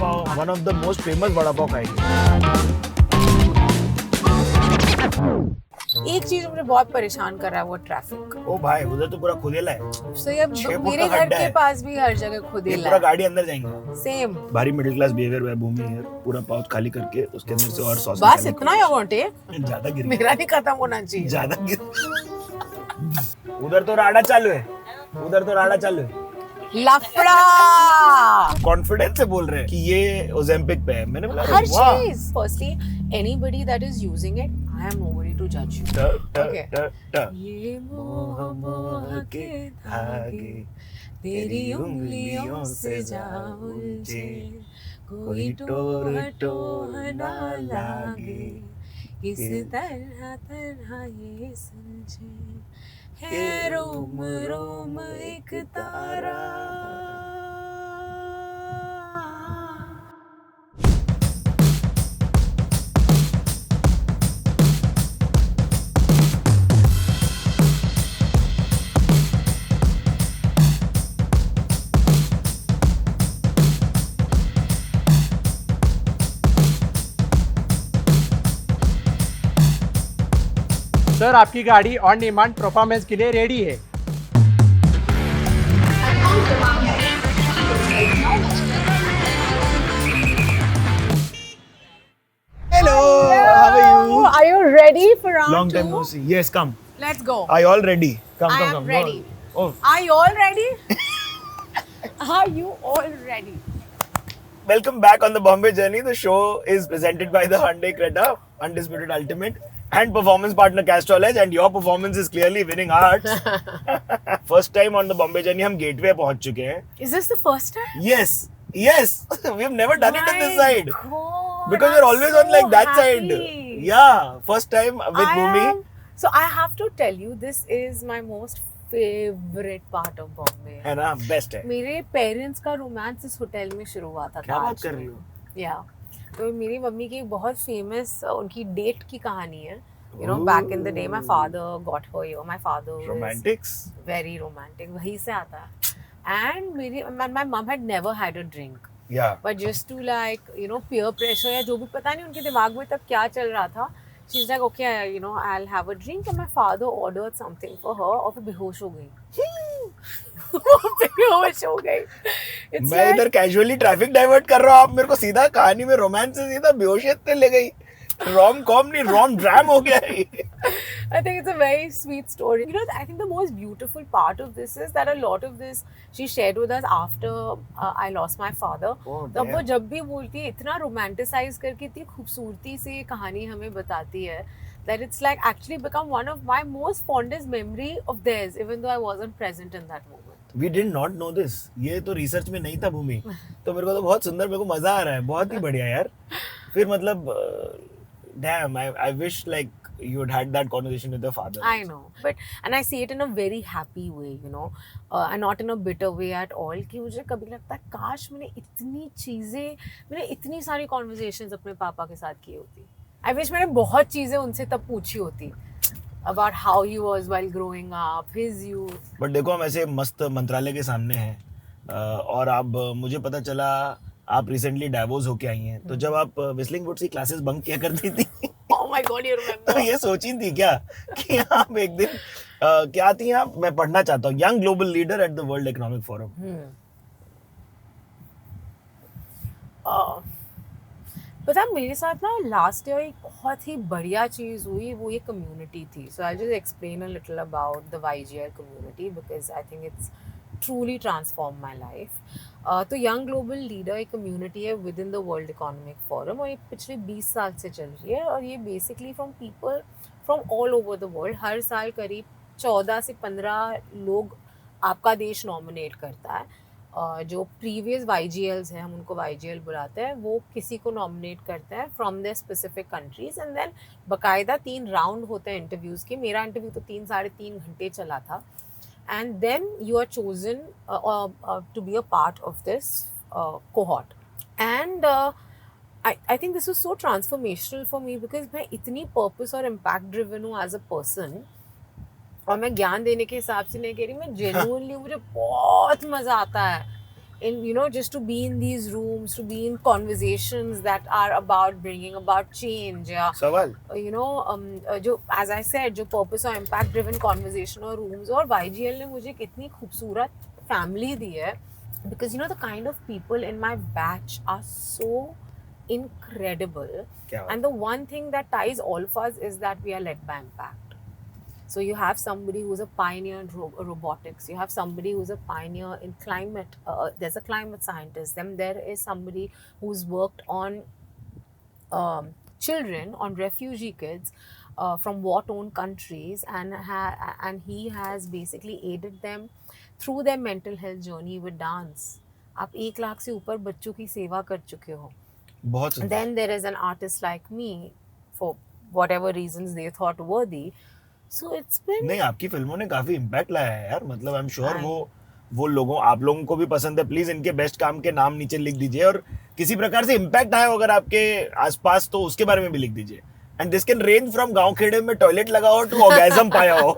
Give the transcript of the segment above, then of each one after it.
Pav, one of the most famous vada pav खाएंगे। एक चीज मुझे बहुत परेशान कर रहा है वो ट्रैफिक। ओ भाई उधर तो पूरा खुदेला है। तो ये 6 फुट मेरे का घर गड्ढा के है। पास भी हर जगह ये खुदेला पूरा है। गाड़ी अंदर जाएंगे। सेम। भारी मिडिल क्लास बिहेवियर है भूमि है, पूरा पाउच खाली करके उसके अंदर से और सॉस बस इतना ही वांट है, ज्यादा गिर मेरा नहीं खत्म होना चाहिए। ज्यादा गिर उधर तो राडा चालू है, उधर तो राडा चालू है। लफड़ा कॉन्फिडेंस से बोल रहे हैं कि ये ओजेम्पिक पे है। मैंने बोला हर वाह। चीज। Firstly anybody that is using it, I am nobody to जज यू। Okay. ये मोह मोह के धागे तेरी उंगलियों से जा उलझे, कोई टोह टोह ना लागे, इस तरह तरह ये सुलझे, है रोम रोम एक तारा। सर आपकी गाड़ी ऑन डिमांड परफॉर्मेंस के लिए रेडी है। Hello, how are you? Are you ready for round Long time two? no see. Yes, come. Let's go. Are you all ready? Come, I come, am come. ready. Oh, Are you all ready? Are you all ready? welcome back on the Bombay Journey. The show is presented by the Hyundai Creta, Undisputed Ultimate, and performance partner Castrol, and your performance is clearly winning hearts. First time on the Bombay Journey, हम gateway पहुंच चुके हैं. Is this the first time? Yes, yes. We've never done it on this My side God, because we're I'm always so on like that side. happy. Yeah, first time with I Bhumi. am- So I have to tell you, this is my most favorite part of Bombay. है ना, best है. मेरे parents का romance इस hotel में शुरू हुआ था। क्या बात कर रही हो? या तो मेरी मम्मी की एक बहुत फेमस उनकी डेट की कहानी है। You know, back in the day, my father got her here. My father was Romantics. very romantic. वहीं से आता है। And my mom had never had a drink. Yeah. But just to like, you know, peer pressure या जो भी पता नहीं उनके दिमाग में तब क्या चल रहा था, she's like, okay, you know, I'll have a drink. And my father ordered something for her और फिर बेहोश हो गई। बेहोश हो गई। It's मैं like, इधर कैजुअली ट्रैफिक डाइवर्ट कर रहा हूँ, आप मेरे को सीधा कहानी में रोमांस से सीधा बेहोशियत पे ले गई। रोम कॉम नहीं, रोम ड्राम हो गया है। I think it's a very sweet story. You know, I think the most beautiful part of this is that a lot of this she shared with us after I lost my father. Oh, तब वो damn. जब भी बोलती है इतना romanticise करके इतनी खूबसूरती से ये कहानी हमें बताती है that it's like actually become one of my most fondest memory of theirs, even though I wasn't present in that moment. We did not know this. ये तो रिसर्च में नहीं था भूमि। तो मेरे को तो बहुत सुंदर, मेरे को मजा आ रहा है, बहुत ही बढ़िया यार। फिर मतलब damn, I wish like you had that conversation with your father. I know, and I see it in a very happy way, you know, and not in a bitter way at all. कि मुझे कभी लगता है काश मैंने इतनी सारी conversations अपने पापा के साथ की होती. I wish मैंने बहुत चीजें उनसे तब पूछी होती about how he was while growing up, his youth. But देखो हम ऐसे मस्त मंत्रालय के सामने हैं और अब मुझे पता चला आप रिसेंटली डाइवोर्स होके आई हैं, तो जब आप विस्लिंग वुड्स की क्लासेस बंक किया करती थी Oh my God, you remember? तो ये सोची थी क्या कि आप एक दिन क्या थी आप, मैं पढ़ना चाहता हूँ, young global leader at the world economic forum. पता है मेरे साथ ना लास्ट ईयर एक बहुत ही बढ़िया चीज़ हुई, वो ये कम्युनिटी थी। So I just explain a little about the YGL community because I think it's truly transformed my life. तो यंग ग्लोबल लीडर एक कम्युनिटी है within the world economic forum और ये पिछले 20 साल से चल रही है और ये basically from people from all over the world. हर साल करीब 14 से 15 लोग आपका देश नॉमिनेट करता है। जो प्रीवियस YGLs हैं, हम उनको YGL बुलाते हैं, वो किसी को नॉमिनेट करते हैं from their specific countries and then बाकायदा 3 राउंड होते हैं इंटरव्यूज़ के। मेरा इंटरव्यू तो 3-3.5 घंटे चला था। And then you are chosen to be a part of this cohort. And I think this was so transformational for me because मैं इतनी purpose और impact driven हूँ as a person. और मैं ज्ञान देने के हिसाब से नहीं कह रही, मैं genuinely मुझे बहुत मज़ा आता है in, you know, just to be in these rooms, to be in conversations that are about bringing about change, yeah. सवाल You know, जो as I said, जो purpose और impact driven conversation और rooms, और YGL ने मुझे कितनी खूबसूरत family दी है, because you know the kind of people in my batch are so incredible, क्या बात? and the one thing that ties all of us is that we are led by impact. So you have somebody who's a pioneer in robotics. You have somebody who's a pioneer in climate. There's a climate scientist. Then there is somebody who's worked on children, on refugee kids from war-torn countries, and he has basically aided them through their mental health journey with dance. आप 1 लाख से ऊपर बच्चों की सेवा कर चुके हो. बहुत सुंदर. Then there is an artist like me, for whatever reasons they thought worthy. So it's been. नहीं, आपकी फिल्मों ने काफी इम्पैक्ट लाया है यार. मतलब आई एम श्योर वो लोगों, आप लोगों को भी पसंद है. प्लीज इनके बेस्ट काम के नाम नीचे लिख दीजिए, और किसी प्रकार से इम्पैक्ट आया अगर आपके आसपास तो उसके बारे में भी लिख दीजिए. And this can range from गांव खेड़े में टॉयलेट लगा हो टू ऑर्गेजम पाया हो.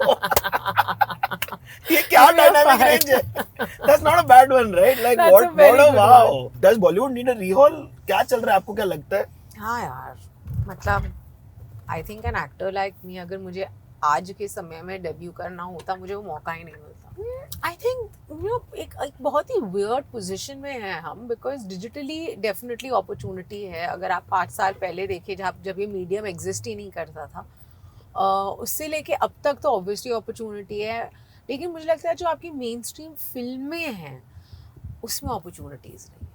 ये क्या डायनामिक रेंज है. That's not a bad one, right? Like what wow. Does Bollywood need a rehaul? क्या चल रहा है, आपको क्या लगता है? हाँ यार, मतलब I think an actor like me, अगर मुझे आज के समय में डेब्यू करना होता, मुझे वो मौका ही नहीं मिलता. आई थिंक यू नो एक बहुत ही वियर्ड पोजीशन में है हम, बिकॉज डिजिटली डेफिनेटली अपॉर्चुनिटी है. अगर आप 5 साल पहले देखें, जब ये मीडियम एग्जिस्ट ही नहीं करता था, उससे लेके अब तक तो ऑब्वियसली अपॉर्चुनिटी है. लेकिन मुझे लगता है जो आपकी मेन स्ट्रीम फिल्में हैं उसमें अपॉर्चुनिटीज़ नहीं है.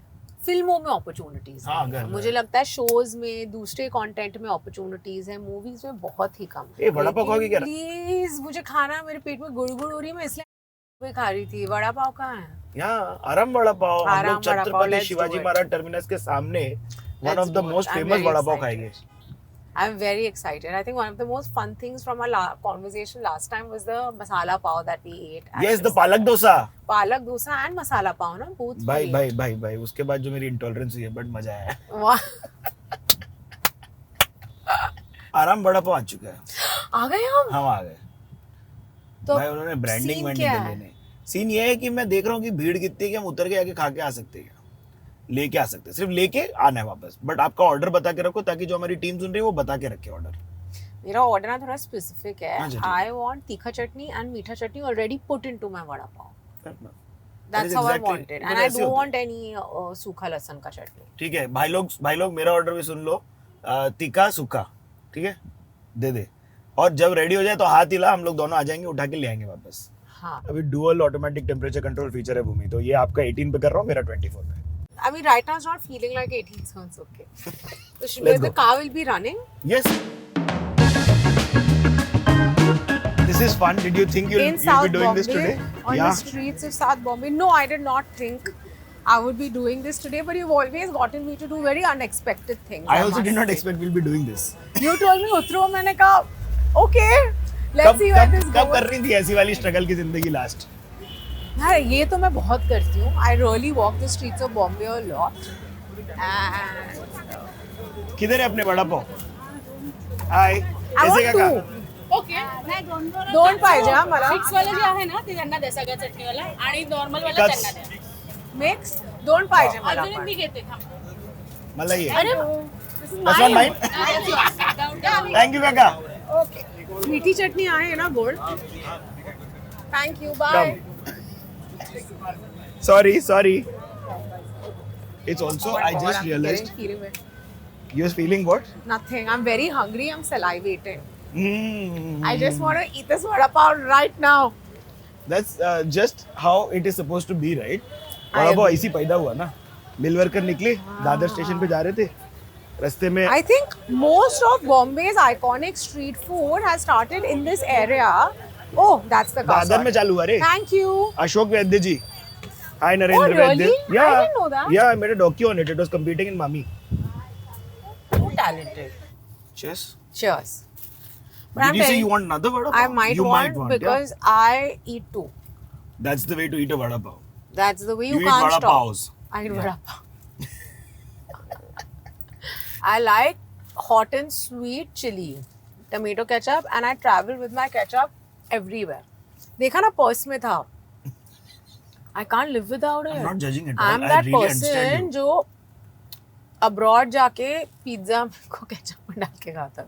फिल्मों में अपॉर्चुनिटीज़ हाँ, है. मुझे लगता है शोज में, दूसरे कंटेंट में अपॉर्चुनिटीज़ है, मूवीज में बहुत ही कम. ये वड़ा पाव खाओगी क्या? प्लीज, मुझे खाना, मेरे पेट में गुड़गुड़ हो रही है, मैं इसलिए खा रही थी. वड़ा पाव कहाँ है? यहाँ आराम वड़ा पाव. हम आराम लोग vada pav, Chhatrapati let's Shivaji do it. Maharaj terminus के सामने one Let's of the do it. Most I'm famous very vada pav excited. खाएंगे. I'm very excited. I think one of the most fun things from our conversation last time was the masala pav that we ate. Yes, the पालक डोसा. पालक dosa and masala pav, ना both. भाई उसके बाद जो मेरी intolerance हुई है, बट मजा आया. वाह, आराम वड़ा पाव आ चुका है. आ गए हम आ गए. तो. भाई उन्होंने ब्रांडिंग scene में क्या निकल है? लेने. सीन ये है कि मैं देख रहा हूँ कि भीड़ कितनी है कि हम उतर के आके खा के आ सकते हैं, लेके आ सकते हैं, सिर्फ लेके आना है वापस. बट आपका ऑर्डर बता के रखो, ताकि जो हमारी टीम सुन रही है वो बता के रखे ऑर्डर. मेरा ऑर्डर ना थोड़ा स्पेसिफिक है. हाँ जी, आई वांट तीखा chutney and meetha chutney already put into my vada pav. That is That's how I exactly- want it, and मतलब I ऐसे don't होता want any सूखा लहसुन का चटनी. ठीक है भाई लोग मेरा ऑर्डर भी सुन लो. तीखा सूखा, ठीक है, दे दे. और जब रेडी हो जाए तो हाथ हिला, हम लोग दोनों आ जाएंगे, उठा के ले आएंगे वापस. हाँ. अभी dual automatic temperature control feature है भूमि, तो ये आपका 18 पे कर रहा हूँ, मेरा 24 पे. I mean, right now it's not feeling like 18, so it's okay. So Let's the go. car will be running Yes. This is fun. Did you think you'll in be South doing Bombay, this today? on the streets of South Bombay. No, I did not think I would be doing this today, but you've always gotten me to do very unexpected things. I also must did not say. expect we'll be doing this. You told me Utro, मैंने कहा okay, let's see where this कब goes. कर रही थी ऐसी वाली struggle की जिंदगी लास्ट? हाँ, ये तो मैं बहुत करती हूँ. I really walk the streets of Bombay a lot. And किधर है अपने वड़ा पाव? हाय, I ऐसे want का two. ओके नाही दोन पाहिजे हा मला. फिक्स वाला जे आहे ना ते त्यांना द्या सगळ्या चटणीवाला आणि नॉर्मल वाला एकाच. त्यांना द्या. Mix दोन पाहिजे मला अजून एक पण. मी घेते थांब. मला ये. अरे That's not mine. Thank you काका. Okay. मीठी चटणी आहे ना गोड. Thank you. Bye. Sorry. It's also, Oh my I God, just I'm realized getting feeling it. you're feeling what? Nothing. I'm very hungry. I'm salivating. Mm. I just want to eat this vada pav right now. That's just how it is supposed to be, right? I vada pav agree. ऐसी पैदा हुआ ना. Mill worker निकले, Dadar station पे जा रहे थे, रास्ते में I think most of Bombay's iconic street food has started in this area. Oh, that's the car. Dadar में चालू हुआ रे. Thank you. Ashok Vaidya ji. Hi Narendra Oh, really? Vaidya. I didn't know that. Yeah, I made a docu on it. It was competing in Mami. Too talented. Cheers. Cheers. But Did I'm you say telling- you want another vada pav? I might you want, yeah. because I eat two. That's the way to eat a vada pav. That's the way you, You eat can't vada stop. pavs. I eat vada pav. I like hot and sweet chili, tomato ketchup, and I travel with my ketchup everywhere. देखा ना purse में था. I can't live without it. I'm not judging at all. I'm I that really understand person you. जो abroad जाके pizza को ketchup में डाल के खाता है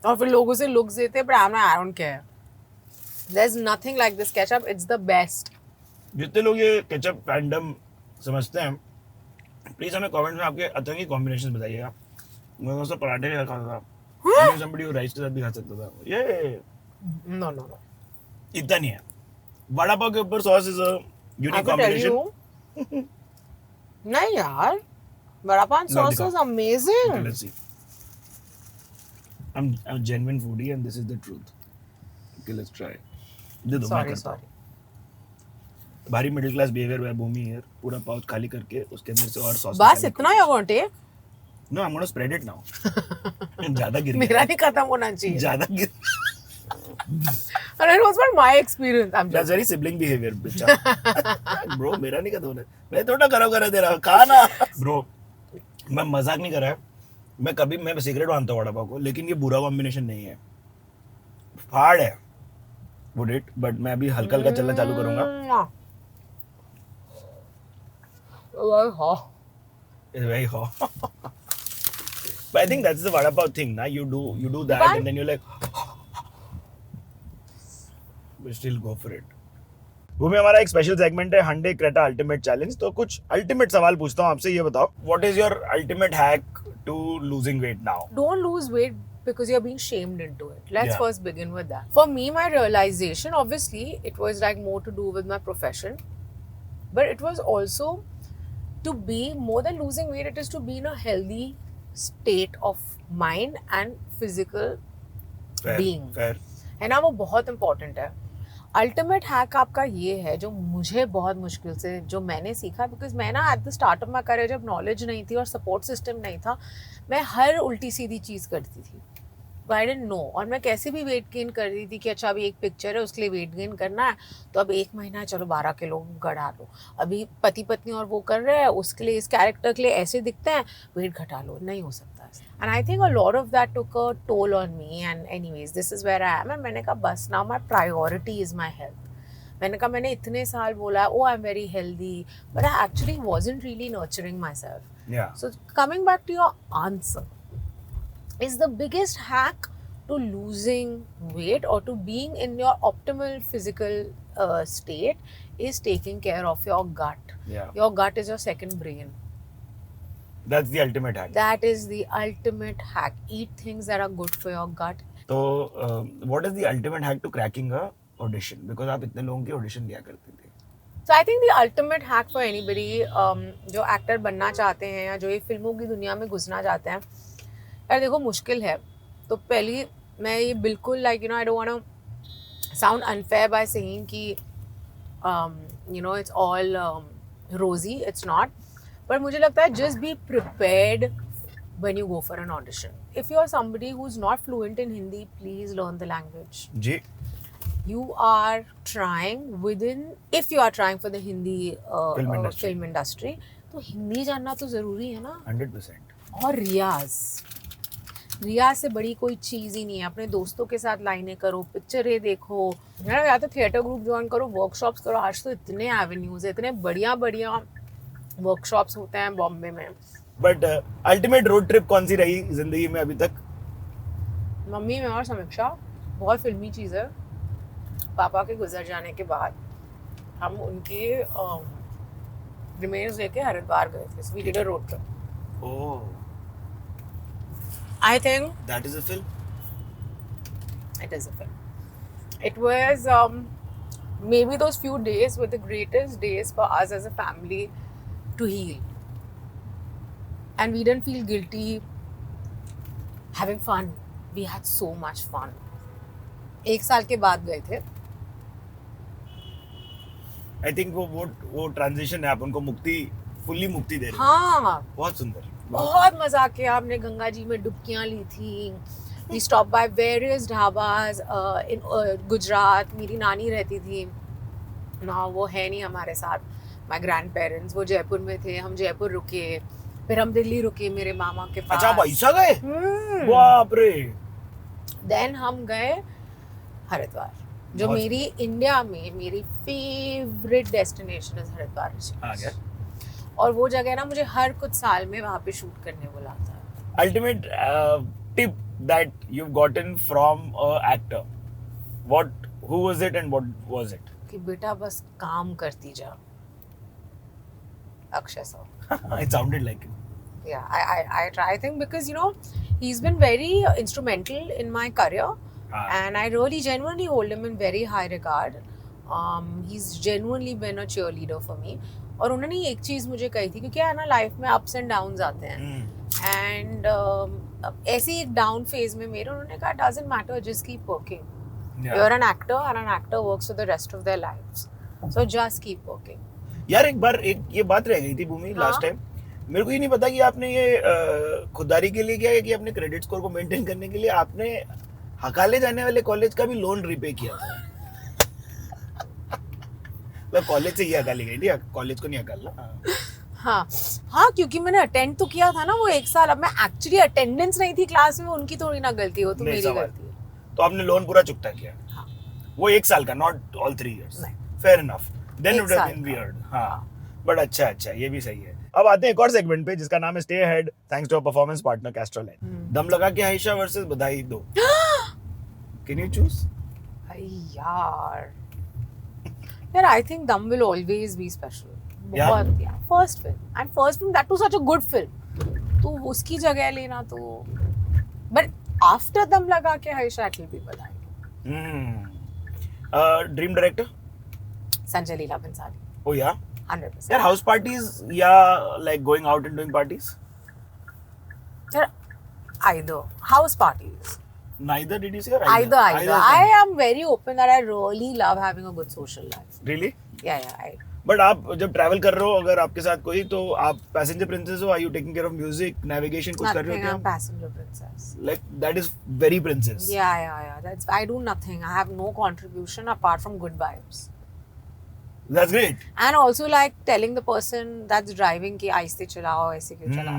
और फिर लोगों से looks देते हैं, but I don't care. There's nothing like this ketchup. It's the best. जितने लोग ये केचप फैंडम समझते हैं, प्लीज हमें कमेंट में आपके अतरंगी कॉम्बिनेशन बताइएगा. मैं उससे पराठे के साथ खाता था. मैं somebody राइस के साथ भी खा सकता था. ये No. इतना नहीं है. वड़ा पाव के ऊपर sauce is a I unique could tell you. Combination. नहीं यार, वड़ा पाव sauce दिखाओ. is amazing. Let's see. I'm a genuine foodie and this is the truth. Okay, let's try. दे दो, मैं करता हूँ. भारी middle class behaviour by Bhumi here. पूरा pouch खाली करके उसके अंदर से और सॉस. बस इतना ही want to take? No, I'm gonna spread it now. ज़्यादा गिर मेरा नहीं खत्म होना चाहिए. ज़्यादा गिर. And it was not my experience. I'm That's just. very sibling behavior, bitcha. Bro, मेरा नहीं खत्म होना. मैं थोड़ा खराब करा दे रहा हूँ. खा ना. Bro, मैं मजाक नहीं कर रहा है. मैं सिगरेट मानता हूँ वड़ा पाव को, लेकिन ये बुरा कॉम्बिनेशन नहीं है. हार्ड है. Would it? But मैं अभी हल्का हल्का चलना चालू करूँगा. It's very hot. But I think that's the vada pav thing, na? You do that But- and then you're like, we still go for it. वो में हमारा एक स्पेशल सेगमेंट है हंडे क्रेटा अल्टीमेट चैलेंज. तो कुछ अल्टीमेट सवाल पूछता हूँ आपसे. ये बताओ, what is your ultimate hack to losing weight now? Don't lose weight because you're being shamed into it. Let's Yeah. first begin with that. For me, my realization, obviously, it was like more to do with my profession, but it was also to be more than losing weight. It is to be in a healthy state of mind and physical being. fair. है ना, वो बहुत important है. Ultimate hack आपका ये है जो मुझे बहुत मुश्किल से जो मैंने सीखा, बिकॉज मैं ना at the start of my career जब नॉलेज नहीं थी और सपोर्ट सिस्टम नहीं था, मैं हर उल्टी सीधी चीज़ करती थी. आई डेंट नो. और मैं कैसे भी वेट गेन कर रही थी कि अच्छा अभी एक पिक्चर है उसके लिए वेट गेन करना है, तो अब 1 महीना है, चलो 12 किलो घटा लो. अभी पति पत्नी और वो कर रहे हैं, उसके लिए इस कैरेक्टर के लिए ऐसे दिखते हैं, वेट घटा लो. नहीं हो सकता. And I think a lot of that took a toll on me. And anyways this is where I am. And मैंने कहा बस now my priority is my health. मैंने कहा मैंने इतने साल बोला oh I am very healthy, but I actually wasn't really nurturing myself. Yeah. So coming back to your answer, is the biggest hack to losing weight or to being in your optimal physical state is taking care of your gut. Yeah. Your gut is your second brain. That's the ultimate hack. That is the ultimate hack. Eat things that are good for your gut. तो what is the ultimate hack to cracking a audition? Because आप इतने लोगों की audition दिया करते थे. So I think the ultimate hack for anybody जो actor बनना चाहते हैं या जो ये फिल्मों की दुनिया में घुसना चाहते हैं, यार देखो मुश्किल है. तो पहली मैं ये बिल्कुल like you know I don't want to sound unfair by saying कि you know it's all rosy. It's not. पर मुझे लगता है just be prepared when you go for an audition. If you are somebody who's not fluent in Hindi, please learn the language. जी. You are trying within, if you are trying for the Hindi Film industry. तो हिंदी जानना तो ज़रूरी है ना. 100%. और रियाज से बड़ी कोई चीज़ ही नहीं है. अपने दोस्तों के साथ लाइनें करो, पिक्चरें देखो, या तो थिएटर ग्रुप ज्वाइन करो, वर्कशॉप्स करो. आज तो इतने एवेन्यूज़ है, इतने बढ़िया वर्कशॉप्स होते हैं बॉम्बे में. बट अल्टीमेट रोड ट्रिप कौन सी रही जिंदगी में अभी तक? मम्मी में और समीक्षा. बहुत फिल्मी चीज़ है. पापा के गुजर जाने के बाद हम उनके रिमेन्स लेके हरिद्वार गए थे. We did a road trip. Oh, I think that is a film. it is a film. It was maybe those few days were the greatest days for us as a family to heal. And we didn't feel guilty having fun. We had so much fun. 1 साल के बाद गए थे. I think वो transition है, आप उनको fully मुक्ति दे रहे हैं. हाँ, बहुत सुंदर. बहुत मजा किया. हमने गंगा जी में डुबकियाँ ली थी. We stopped by various dhabas in Gujarat. मेरी नानी रहती थी ना, वो है नहीं हमारे साथ. My grandparents वो जयपुर में थे. हम जयपुर रुके, फिर हम दिल्ली रुके मेरे मामा के पास. अच्छा, आप ऐसा गए? हम्म. बाप रे. Then हम गए हरिद्वार. जो मेरी इंडिया में मेरी फेवरेट डेस्टिनेशन है हरिद्वार आ ऋषिकेश। गया और वो जगह ना मुझे हर कुछ साल में वहाँ पे शूट करने बुलाता है। ultimate tip that you've gotten from a actor. Who was it and what was it? कि बेटा बस काम करती जा। Akshay sir. It sounded like it. Yeah, I try. I think because he's been very instrumental in my career, and I really genuinely hold him in very high regard. He's genuinely been a cheerleader for me. और उन्होंने एक चीज़ मुझे कही थी क्योंकि है ना life में अप्स एंड डाउन्स आते हैं एंड ऐसे ही एक डाउन फेज में मेरे उन्होंने कहा doesn't matter just keep working Yeah. you're an actor and an actor works for the rest of their lives so just keep working. यार एक बार ये बात रह गई थी भूमि लास्ट टाइम। मेरे को ये नहीं पता कि आपने ये खुददारी के लिए किया है कि अपने क्रेडिट स्कोर को मेंटेन करने के लिए आपने हकाले जाने वाले कॉलेज का भी लोन रिपे किया था। मतलब कॉलेज से ही हकाली गई थी, कॉलेज को नहीं हकालना। हाँ क्योंकि मैंने अटेंड तो किया था ना वो एक साल। अब मैं एक्चुअली अटेंडेंस नहीं थी क्लास में, उनकी थोड़ी ना गलती हो तो नहीं, मेरी सवाल। गलती है। तो आपने लोन पूरा चुकता किया। हाँ। वो एक साल का, नॉट ऑल 3 years। नहीं। फेयर इनफ, देन एक वुड हैव साल बीन का। वियर्ड। हाँ बट अच्छा ये भी सही है। अब आते हैं एक और सेगमेंट पे जिसका नाम है stay ahead thanks to our performance partner Castrol. Dum Laga Ke Haisha versus Badhaai Do. Can you choose? यार I think Dum will always be special. Yeah. बहुत यार first film that too such a good film तो उसकी जगह लेना तो but after Dum Laga Ke Haisha it will be Badhaai. Dream director? Sanjay Leela Bhansali oh yeah 100%। यार house parties या like going out and doing parties? Either house parties. Neither did you say? Or Either. I am very open that I really love having a good social life. Really? Yeah. But आप जब travel कर रहे हो अगर आपके साथ कोई तो आप पैसेंजर प्रिंसेस हो? Are you taking care of music, navigation कुछ कर रहे Nothing. हो I'm क्या? passenger princess. Like that is very princess. Yeah. That's I do nothing. I have no contribution apart from good vibes. That's great. And also like telling the person that's driving कि ऐसे चलाओ ऐसे क्यों चलाओ.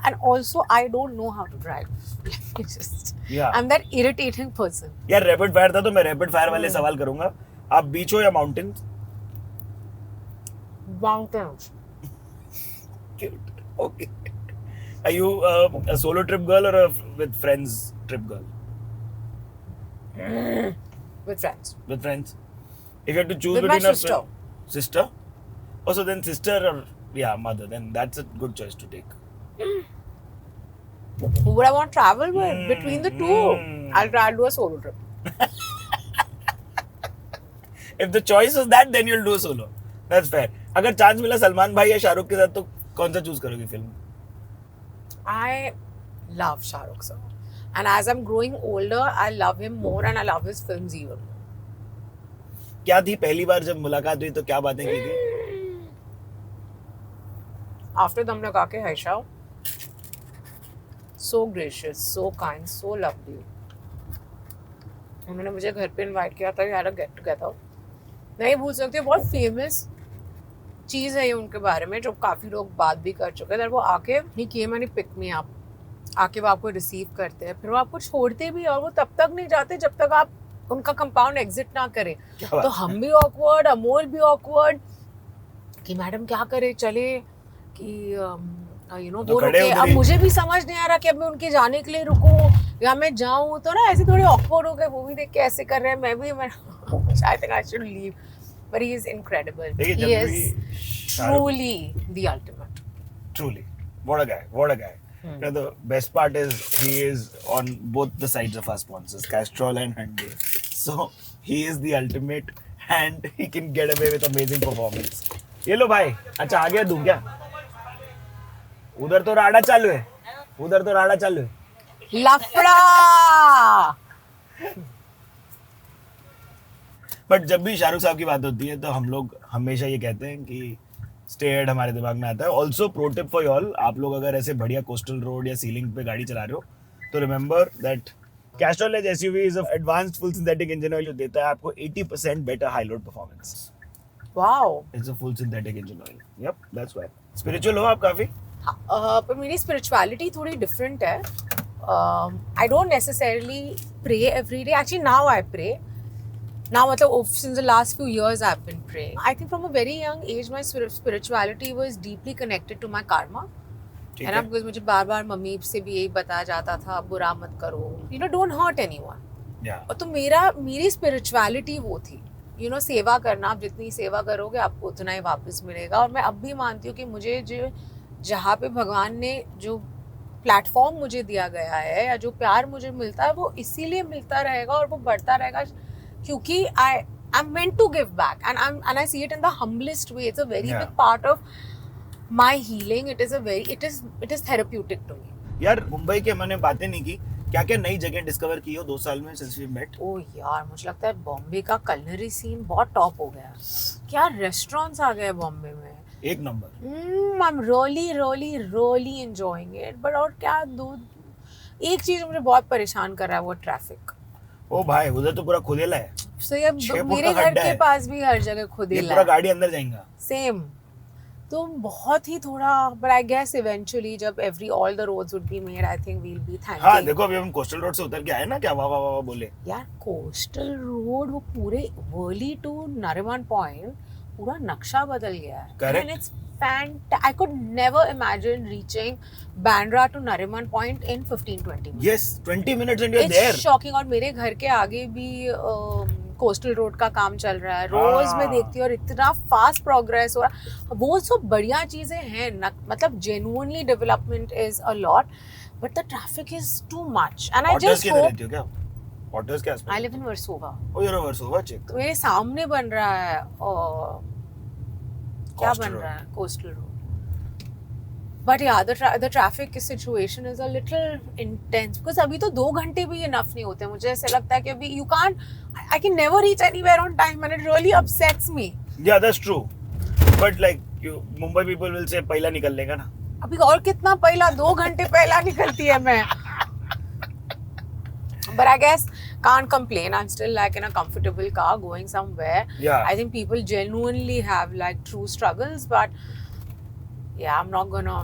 And also I don't know how to drive. Let me just. Yeah. I'm that irritating person. यार rapid fire था तो मैं रैपिड फायर वाले सवाल करूंगा। आप बीच हो या mountain? Mountains. Okay. Are you a solo trip girl or a with friends trip girl? With friends. With friends. If you have to choose With my between sister. Sister? Oh, so then sister or mother. Then that's a good choice to take. Who would I want to travel with? Between the two, I'll try to do a solo trip. If the choice is that, then you'll do solo. That's fair. अगर chance मिला सलमान भाई या शाहरुख के साथ तो कौन सा choose करोगे film? I love Shah Rukh sir. And as I'm growing older, I love him more and I love his films even more. क्या थी पहली बार जब मुलाकात हुई तो क्या बातें की थी? After Dam Laka Ke Haisha, so gracious, so kind, so lovely. उन्होंने मुझे घर पे इनवाइट किया था यार गेट टुगेदर। नहीं भूल सकती, बहुत फेमस चीज़ है ये उनके बारे में जो काफ़ी लोग बात भी कर चुके हैं। वो आके ही came and pick me up, आके वो आपको रिसीव करते हैं, फिर वो आपको छोड़ते भी और वो तब तक नहीं जाते जब तक आप उनका कंपाउंड एग्जिट ना करें। तो हम भी ऑकवर्ड, अमोल भी ऑकवर्ड कि मैडम क्या करे, चले कि वो रुके। अब मुझे भी समझ नहीं आ रहा कि अब मैं उनके जाने के लिए रुकूं या मैं जाऊं, तो ना ऐसे थोड़े ऑकवर्ड हो गए। वो भी देख के ऐसे कर रहे हैं, मैं भी I think I should leave, but he is incredible. He is truly the ultimate. Truly, what a guy. You know, the best part is he is on both the sides of our sponsors, Castrol and Hyundai. So he is the ultimate, and he can get away with amazing performance. ये लो भाई, अच्छा आगे दूं क्या? उधर तो राडा चालू है। लफड़ा। बट जब भी शाहरुख साहब की बात होती है तो हम लोग हमेशा ये कहते हैं कि स्टे अहेड हमारे दिमाग में आता है। Also pro tip for you all, आप लोग अगर ऐसे बढ़िया कोस्टल रोड या सीलिंग पे गाड़ी चला रहे हो तो remember that Castrol Edge SUV is advanced full synthetic engine oil जो देता है आपको 80% better high load performance. Wow, it's a full synthetic engine oil. Yup, that's why. Spiritual हो आप काफी? पर मेरी स्पिरिचुअलिटी थोड़ी डिफरेंट है। I don't necessarily pray every day, actually now I pray, Now मतलब since the last few years I've been praying. I think from a very young age my spirituality was deeply connected to my karma. ठीक है ना, because मुझे बार बार mummy से भी यही बताया जाता था, बुरा मत करो, you know, don't hurt anyone. Yeah. और तो मेरी स्पिरिचुअलिटी वो थी, you know, सेवा करना, आप जितनी सेवा करोगे आपको उतना ही वापस मिलेगा. और मैं अब भी मानती हूँ कि मुझे जो जहाँ पे भगवान ने जो प्लेटफॉर्म मुझे दिया गया है या जो प्यार मुझे मिलता है वो इसीलिए मिलता रहेगा और वो बढ़ता रहेगा क्योंकि I'm meant to give back and I see it in the humblest way. It's a very Yeah. big part of my healing. It is therapeutic to me. यार मुंबई के मैंने बातें नहीं की, क्या क्या नई जगह डिस्कवर की हो 2 साल में since we met? ओह यार, मुझे लगता है बॉम्बे का कलनरी सीन बहुत टॉप हो गया. क्या रेस्टोरेंट्स आ गए बॉम्बे में, एक number. I'm really enjoying it. But और क्या एक चीज मुझे बहुत परेशान कर रहा है वो ट्रैफिक. ओ भाई उधर तो पूरा खुदेला है. So ये 6 फुट मेरे का घर गड्ढा के है. पास भी हर जगह ये खुदेला पूरा है. गाड़ी अंदर जाएगा. सेम. तो बहुत ही थोड़ा, but I guess eventually जब all the roads would be made, I think we'll be thanking. हाँ देखो अभी हम कोस्टल रोड से उतर के आए ना, क्या वाह वाह वाह बोले. यार कोस्टल रोड वो पूरे वर्ली टू नरिमन पॉइंट पूरा नक्शा बदल गया है. Correct. And it's I could never imagine reaching Bandra to Nariman Point in 15-20 minutes. Yes, 20 minutes and you're It's there. shocking. और मेरे घर के आगे भी कोस्टल रोड का काम चल रहा है. रोज मैं देखती हूँ और इतना फास्ट प्रोग्रेस हो रहा. वो सब बढ़िया चीजें हैं, मतलब genuinely development is a lot, but the traffic is too much. And I Otters just के इधर hope. रहती हो क्या? Otters के आसपास. I live in Versova. O you're a Versova chick. तो मेरे सामने बन रहा है क्या Coastal बन road. रहा है, कोस्टल रोड. बट या the traffic situation is a little intense because अभी तो 2 घंटे भी इनफ नहीं होते. मुझे ऐसा लगता है कि अभी you can't, I can never reach anywhere on time and it really upsets me. Yeah, that's true. But like you, Mumbai people will say पहला निकल लेगा ना. अभी और कितना पहला, 2 घंटे पहला निकलती है मैं. But I guess can't complain. I'm still like in a comfortable car going somewhere. Yeah. I think people genuinely have like true struggles, but yeah, I'm not gonna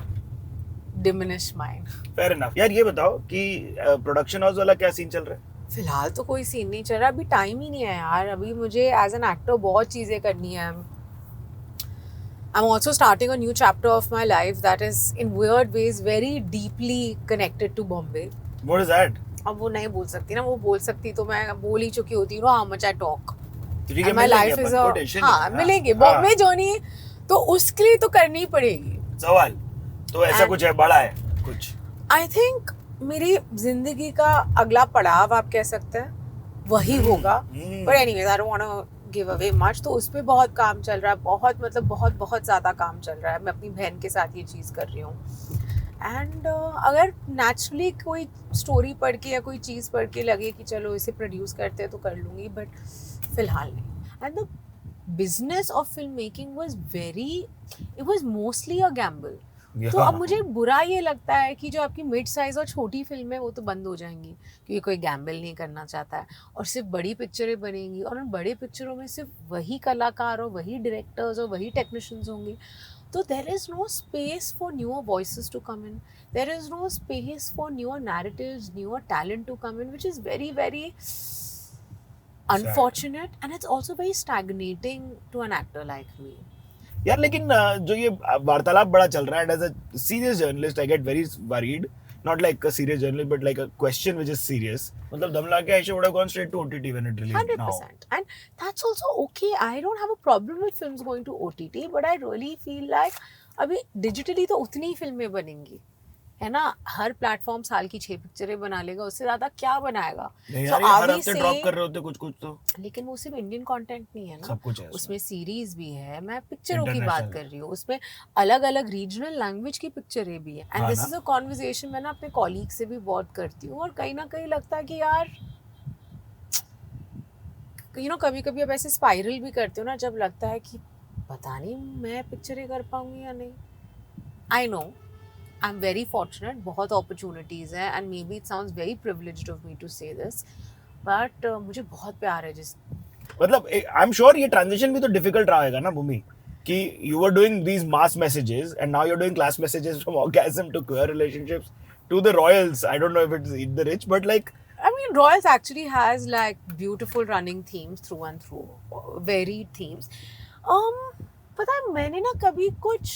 diminish mine. Fair enough. यार ये बताओ कि production house वाला क्या scene चल रहा है? फिलहाल तो कोई सीन नहीं चल रहा. अभी टाइम ही नहीं है यार. अभी मुझे एज एन एक्टर बहुत चीज़ें करनी है. I'm also starting a new chapter of my life that is in weird ways very deeply connected to Bombay. What is that? अब वो नहीं बोल सकती ना. वो बोल सकती तो मैं बोल ही चुकी होती हूँ. How much I talk. ठीक है, And my मिलेंगे life is अपन, a, कोई tension हाँ नहीं. मिलेंगे. हाँ. बॉम्बे जर्नी तो उसके लिए तो करनी ही पड़ेगी. सवाल तो ऐसा And- कुछ है, बड़ा है कुछ. आई थिंक मेरी जिंदगी का अगला पड़ाव आप कह सकते हैं वही होगा. Hmm. But anyways I don't want to give away much. तो उस पे बहुत काम चल रहा है. बहुत मतलब बहुत ज़्यादा काम चल रहा है. मैं अपनी बहन के साथ ये चीज़ कर रही हूँ. एंड अगर नेचुरली कोई स्टोरी पढ़ के या कोई चीज़ पढ़ के लगे कि चलो इसे प्रोड्यूस करते हैं तो कर लूँगी. बट फिलहाल नहीं. And the business of film making was mostly a gamble. तो अब मुझे बुरा ये लगता है कि जो आपकी मिड साइज और छोटी फिल्में वो तो बंद हो जाएंगी क्योंकि कोई गैम्बल नहीं करना चाहता है और सिर्फ बड़ी पिक्चरें बनेंगी. और उन बड़े पिक्चरों में सिर्फ वही कलाकार और वही डायरेक्टर्स और वही टेक्नीशियंस होंगे. तो there is no space for newer voices to come in. There is no space for newer narratives, newer talent to come in, which is very very unfortunate. And it's also very stagnating to an actor like me. यार लेकिन जो ये वार्तालाप बड़ा चल रहा है, as a serious journalist I get very worried. Not like a serious journalist, but like a question which is serious. मतलब दम लगा के I should have gone straight to OTT when it released. 100%. And that's also okay. I don't have a problem with films going to OTT, but I really feel like अभी digitally तो उतनी ही फिल्में बनेंगी, है ना. हर प्लेटफॉर्म साल की 6 पिक्चरें बना लेगा, उससे ज्यादा क्या बनाएगा. नहीं So यार, ये हर अभी हफ्ते से- ड्रॉप कर रहे होते कुछ कुछ तो. लेकिन वो सिर्फ इंडियन कंटेंट नहीं है ना. सब कुछ है उसमें सीरीज भी है. मैं पिक्चरों की बात International. कर रही हूँ. उसमें अलग अलग रीजनल लैंग्वेज की पिक्चरें भी है. एंड हाँ दिस ना? इज अ कॉन्वर्सेशन मैं ना अपने कॉलीग से भी बहुत करती हूँ. और कहीं ना कहीं लगता है कि यार कभी कभी अब ऐसे स्पाइरल भी करती हूँ ना, जब लगता है कि पता नहीं मैं पिक्चरें कर पाऊंगी या नहीं. I know I am very fortunate. बहुत अपॉर्चुनिटीज़ हैं and maybe it sounds very privileged of me to say this, but मुझे बहुत प्यार है जिस. मतलब आई एम श्योर ये ट्रांजिशन भी तो डिफिकल्ट रहेगा ना भूमि, कि you were doing these mass messages and now you are doing class messages from orgasm to queer relationships to the royals. I don't know if it's Eat the Rich, but like I mean, Royals actually has like beautiful running themes through and through, varied themes. पता है मैंने ना कभी कुछ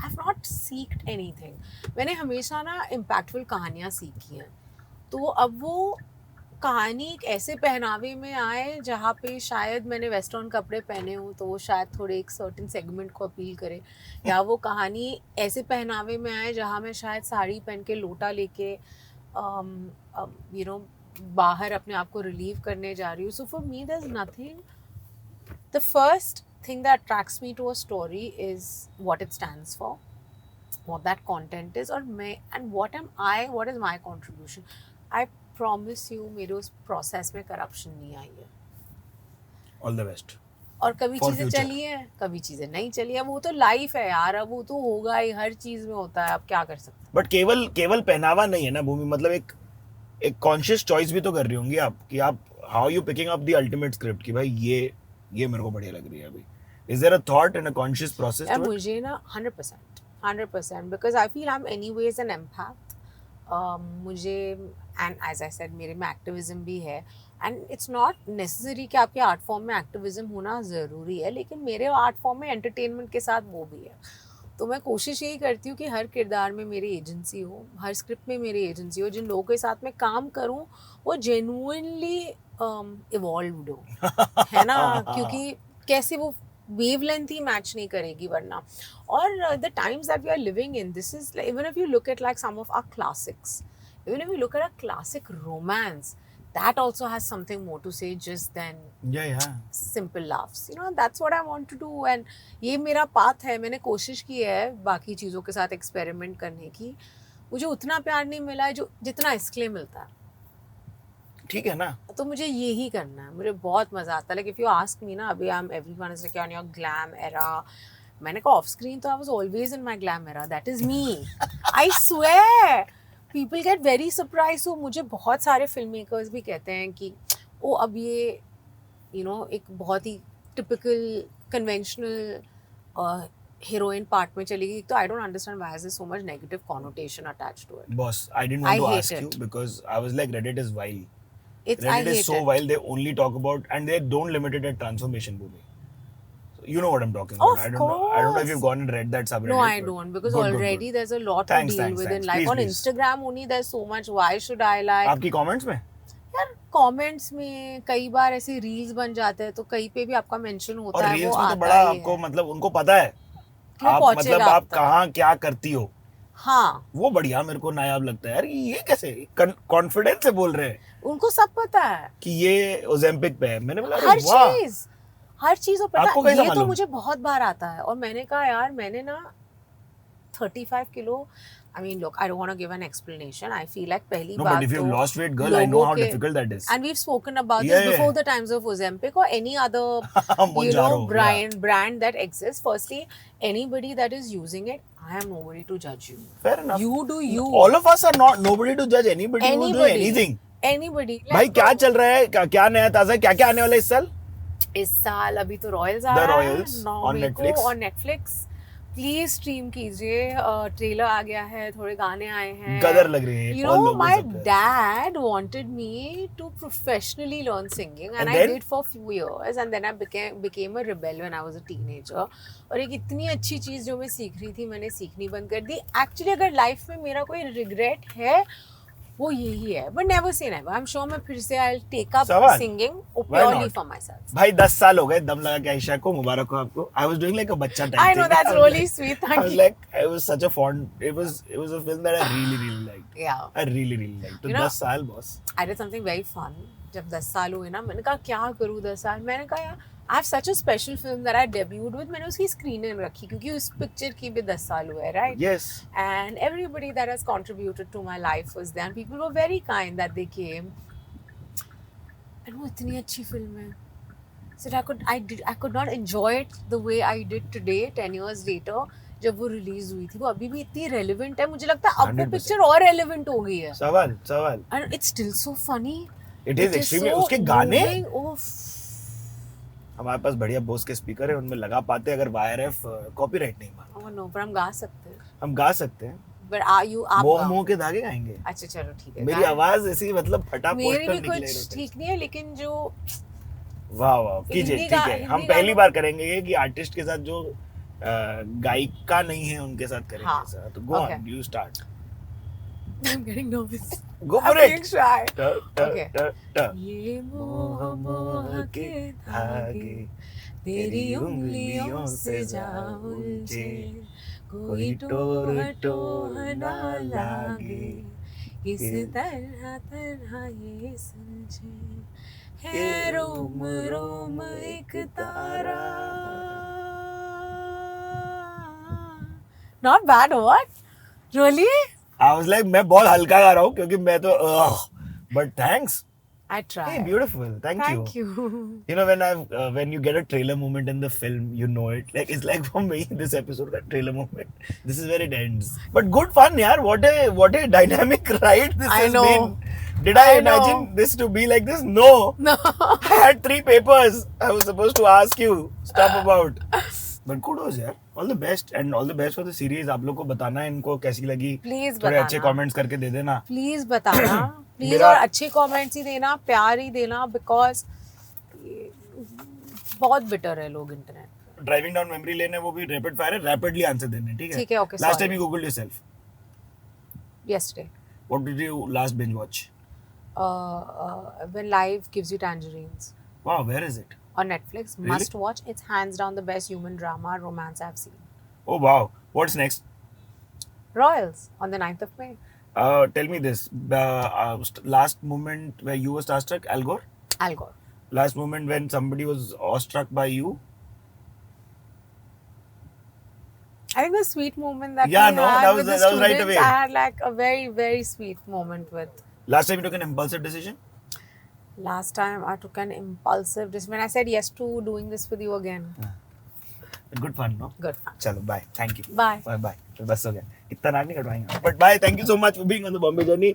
I've not seeked anything. मैंने हमेशा ना impactful कहानियाँ सीखी हैं. तो अब वो कहानी एक ऐसे पहनावे में आए जहाँ पे शायद मैंने वेस्टर्न कपड़े पहने हों तो वो शायद थोड़े एक सर्टेन सेगमेंट को अपील करे, या वो कहानी ऐसे पहनावे में आए जहाँ मैं शायद साड़ी पहन के लोटा लेके यू नो बाहर अपने आप को रिलीव करने जा रही हूँ. So for me there is nothing. The first thing that attracts me to a story is what it stands for, what that content is, और मैं and what is my contribution. I promise you मेरे उस process में corruption नहीं आई है. All the best. और कभी For चीज़ें future. चली हैं, कभी चीज़ें नहीं चली हैं. वो तो लाइफ है यार, अब वो तो होगा ही, हर चीज़ में होता है. अब क्या कर सकते हैं. बट केवल पहनावा नहीं है ना भूमि, मतलब एक कॉन्शियस चॉइस भी तो कर रही होंगी आप कि आप how you picking up the ultimate script कि भाई ये मेरे को बढ़िया लग रही है अभी. Is there a thought and a conscious process यार टू इट? मुझे ना 100% because I feel I am anyways an empath. मुझे एंड एज आई सेड मेरे में एक्टिविज्म भी है, एंड इट्स नॉट नेसेसरी कि आपके आर्ट फॉर्म में एक्टिविज्म होना ज़रूरी है, लेकिन मेरे आर्ट फॉर्म में एंटरटेनमेंट के साथ वो भी है. तो मैं कोशिश यही करती हूँ कि हर किरदार में मेरी एजेंसी हो, हर स्क्रिप्ट में मेरी एजेंसी हो, जिन लोगों के साथ मैं काम करूँ वो जेन्युइनली इवॉल्व्ड हो, है ना. क्योंकि कैसे वो wavelength ही मैच नहीं करेगी वरना. और the times that we are living in, this is even if you look at like some of our classics, even if you look at a classic romance, that also has something more to say just than Yeah. simple laughs. You know, that's what I want to do. And ये मेरा path है. मैंने कोशिश की है बाकी चीज़ों के साथ एक्सपेरिमेंट करने की. मुझे उतना प्यार नहीं मिला है जो जितना इसके लिए मिलता है. ठीक है ना. तो मुझे यही करना है. मुझे बहुत मज़ा आता है. Like if you ask me ना, अभी everyone is like on your glam era. मैंने कहा ऑफ स्क्रीन तो I was always in my glam era. That is me. I swear. People get very surprise. हो मुझे बहुत सारे फिल्म मेकर्स भी कहते हैं कि ओ अब ये एक बहुत ही टिपिकल कन्वेंशनल हीरोइन पार्ट में चली गई. तो I don't understand why is there so much negative connotation attached to it. Boss, I didn't want I to hate ask you it. because I was like Reddit is wild. I Reddit hate is so it. wild. They only talk about and they don't limit it at transformation movie. So you know what I'm talking about. Of I don't know if you've course. gone and read that subreddit. No, I but don't, because good, already good. there's a lot Thanks, to deal thanks, with in thanks. life. Please, On please. Instagram only there's so much. Why should I like? आपकी comments में? यार comments में कई बार ऐसे reels बन जाते हैं तो कहीं पे भी आपका मेंशन होता और है. रील्स वो में तो आता बड़ा ही आपको है. मतलब उनको पता है वो आप पहुंचेगा मतलब आप अब तक. कहाँ क्या करती हो. हाँ, वो बढ़िया मेरे को नायाब लगता है यार. ये कैसे कॉन्फिडेंस से बोल रहे हैं उनको सब पता है. कि ये ओजेम्पिक पे है. मैंने बोला हर अरे वाह. चीज वो पता आपको है. कैसे ये तो मालूम? मुझे बहुत बार आता है. और मैंने कहा यार मैंने ना 35 kilo. I mean, look, I don't want to give an explanation. I feel like पहली No, bar but if you've तो lost weight, girl, I know लोगों how के- difficult that is. And we've spoken about Yeah, this before yeah. the times of Ozempic or any other Monjaro, brand that exists. Firstly, anybody that is using it, I am nobody to judge you. Fair enough. You do you. All of us are not nobody to judge anybody who's doing anything. Anybody. भाई क्या चल रहा है, क्या नया ताजा है, क्या आने वाला है इस साल? इस साल अभी तो रॉयल्स आ The रहा है Royals 9 on मई को Netflix. और नेटफ्लिक्स. प्लीज स्ट्रीम कीजिए. ट्रेलर आ गया है, थोड़े गाने आए हैं. गदर लग रही है. You Paul know, Lopez my up there. dad wanted me to professionally learn singing, and And I then? did for a few years, and then I became a rebel when I was a teenager. और एक इतनी अच्छी चीज़ जो मैं सीख रही थी मैंने सीखनी बंद कर दी. Actually, अगर लाइफ में मेरा कोई regret है वो यही है. But never say never. I'm sure मैं फिर से I'll take up सवाल. singing Why purely not? for myself. भाई 10 साल हो गए दम लगा के आयशा को. मुबारक हो आपको. I was doing like a बच्चा type I know, thing. that's I was really like- sweet. I Thank was you. like, it was such a fond. It was a film that I really liked. Yeah. I really liked. तो You know- 10 साल boss. I did something very fun. जब 10 साल हुए ना, मैंने कहा क्या करूँ 10 साल. मैंने कहा यार I have such a special film that I debuted with. मैंने उसकी स्क्रीनिंग रखी क्योंकि उस पिक्चर की भी 10 साल हुए, right? Yes. And everybody that has contributed to my life was there. And people were very kind that they came. And वो इतनी अच्छी फिल्म है. So I could not enjoy it the way I did today 10 years later. जब वो release हुई थी वो अभी भी इतनी रेलेवेंट है. मुझे लगता है अब वो 100%. पिक्चर और रेलेवेंट हो गई है. सवाल. And it's still so funny. It is extremely. उसके गाने हमारे पास बढ़िया बोस के स्पीकर है, उनमें लगा पाते अगर YRF कॉपीराइट नहीं मांगा. नो, पर हम गा सकते हैं. हम गा सकते हैं. but are you आप मोह गाओ। मोह के धागे गाएंगे। अच्छा चलो ठीक है, मेरी गाएं। आवाज ऐसी मतलब फटा मेरी पोस्टर भी निकले कुछ रोटे। ठीक नहीं है, लेकिन जो वाह वाह कीजिए, हिंदी ठीक है, हम हिंदी पहली गानों- बार करेंगे ये कि आर्टिस्ट के साथ जो गायिका नहीं है उनके साथ करेंगे हाँ, ऐसा। तो गो okay. On, you start, I'm getting nervous. Go I'm for feeling it. shy. Okay. ये ये मोह मोह के धागे तेरी उंगलियों से जा उलझे, कोई टोह टोह ना लागे, किस तरह तरह ये सुलझे, है रोम रोम एक तारा। Not bad, what? Really? I was like मैं बहुत हल्का गा रहा हूँ क्योंकि मैं तो but thanks, I tried. hey beautiful, thank you. You know when you get a trailer moment in the film, you know it, like it's like for me this episode का trailer moment, this is where it ends, but good fun yaar, what a dynamic ride this I has know. been. Did I I know. imagine this to be like this? No. No. I had 3 papers I was supposed to ask you stuff about, but kudos yaar, all the best and all the best for the series. आप लोग को बताना है इनको कैसी लगी, Please थोड़े अच्छे बताना। कमेंट्स करके दे देना। प्लीज बताना, प्लीज, मेरा- और अच्छे कमेंट्स ही देना, प्यार ही देना, बिकॉज बहुत बिटर है लोग internet. Driving down memory lane है, वो भी रैपिड फायर है, रैपिडली आंसर देने, ठीक है? ठीक है, okay, last sorry. Time you googled yourself, Yesterday, what did you last binge watch? when life gives you tangerines wow, where is it? on Netflix, Really? must watch. It's hands down the best human drama romance I've seen. Oh wow, what's next? Royals on the 9th of May. Tell me this, last moment where you were starstruck, Al Gore? Al Gore. Last moment when somebody was awestruck by you? I think the sweet moment that Yeah, we no, had that was- with the that was right students, away. I had like a very, very sweet moment with. Last time you took an impulsive decision? Last time I took an impulsive decision when I said yes to doing this with you again. Good fun, no? Good fun. चलो bye, thank you, Bye. Bye bye, बस हो गया, इतना नाक नहीं कटवाएंगे, but bye, thank you so much for being on the Bombay journey,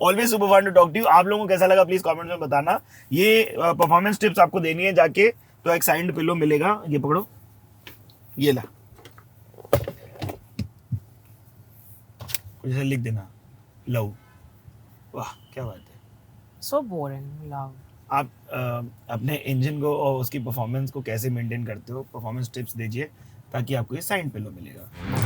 always super fun to talk to you. आप लोगों को कैसा लगा प्लीज कमेंट्स में बताना। ये परफॉर्मेंस टिप्स आपको देनी है जाके, तो एक साइंड पिलो मिलेगा, ये पकड़ो, ये ला, कुछ ऐसा लिख देना, लव। वाह क्या बात है। So boring. Love. आप अपने इंजन को और उसकी परफॉर्मेंस को कैसे मेंटेन करते हो, परफॉर्मेंस टिप्स दीजिए ताकि आपको ये साइंड पिलो मिलेगा।